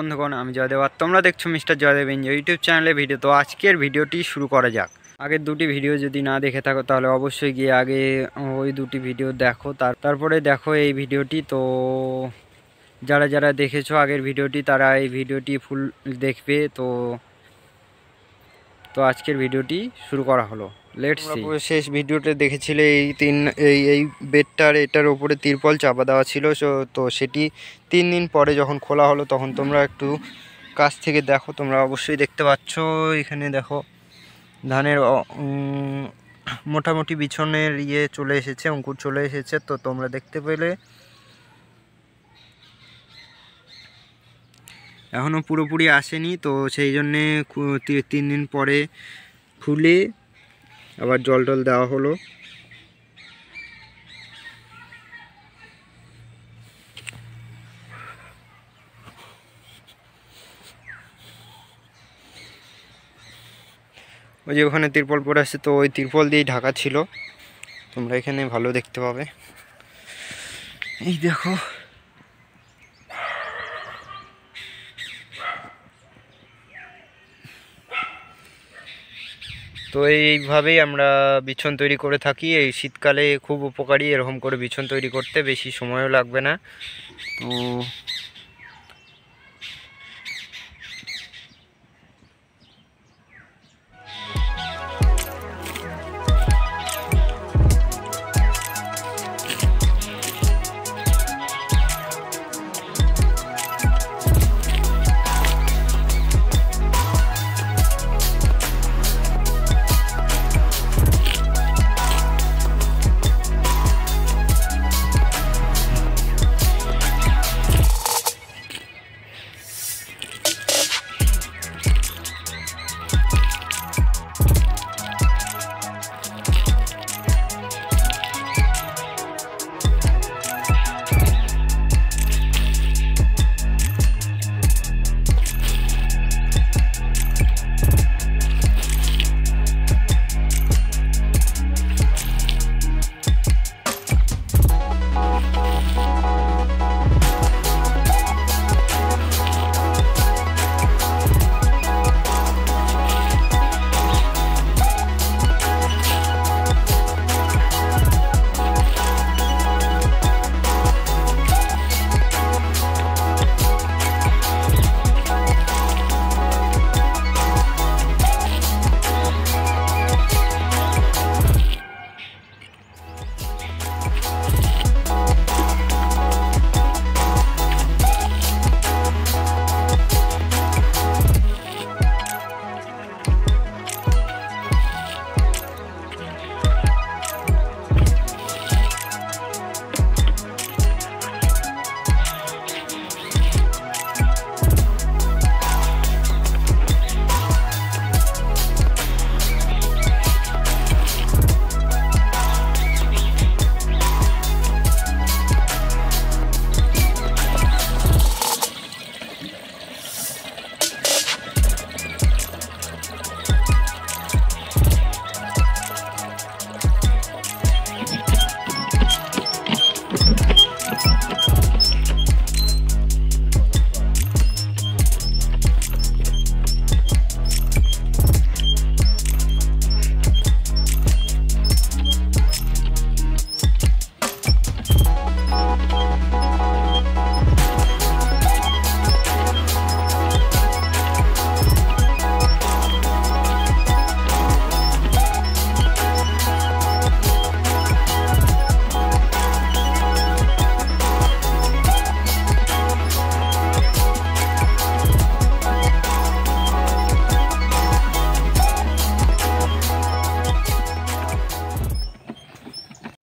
বন্ধুগণ, আমি জয়দেব আর তোমরা দেখছো মিস্টার জয়দেব এনজয় ইউটিউব চ্যানেলে ভিডিও। তো আজকের ভিডিওটি শুরু করা যাক। আগের দুটি ভিডিও যদি না দেখে থাকো তাহলে অবশ্যই গিয়ে আগে ওই দুটি ভিডিও দেখো, তারপরে দেখো এই ভিডিওটি। তো যারা যারা দেখেছো আগের ভিডিওটি তারা এই ভিডিওটি ফুল দেখবে। তো আজকের ভিডিওটি শুরু করা হলো। Let's see. শেষ ভিডিওতে দেখেছিলে এই বেডটার এটার উপরে তিরপল চাপা দেওয়া ছিল। তো সেটি 3 দিন পরে যখন খোলা হলো তখন তোমরা একটু কাছ থেকে দেখো। তোমরা অবশ্যই দেখতে পাচ্ছ এখানে দেখো ধানের মোটামুটি বিছনের চলে এসেছে, অঙ্কুর চলে এসেছে। তো তোমরা দেখতে পেলে এখনও পুরোপুরি আসেনি, তো সেই জন্যে 3 দিন পরে খুলে আবার জল টল দেওয়া হলো। ওই যে ওখানে তিরপল পরে আসছে, তো ওই তিরপল দিয়েই ঢাকা ছিল। তোমরা এখানে ভালো দেখতে পাবে। এই দেখো তো এইভাবেই আমরা বিছন তৈরি করে থাকি। এই শীতকালে খুব উপকারী এরকম করে বিছন তৈরি করতে, বেশি সময়ও লাগবে না। তো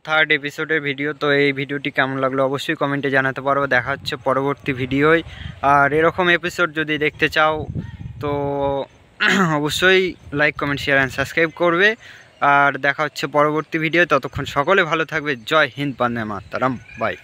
থার্ড এপিসোডের ভিডিও। তো এই ভিডিওটি কেমন লাগলো অবশ্যই কমেন্টে জানাতে পারো। দেখা হচ্ছে পরবর্তী ভিডিওয়। আর এরকম এপিসোড যদি দেখতে চাও তো অবশ্যই like, comment, share and subscribe করবে। আর দেখা হচ্ছে পরবর্তী ভিডিও। ততক্ষণ সকলে ভালো থাকবে। জয় হিন্দ, বন্দে মাতরম, বাই।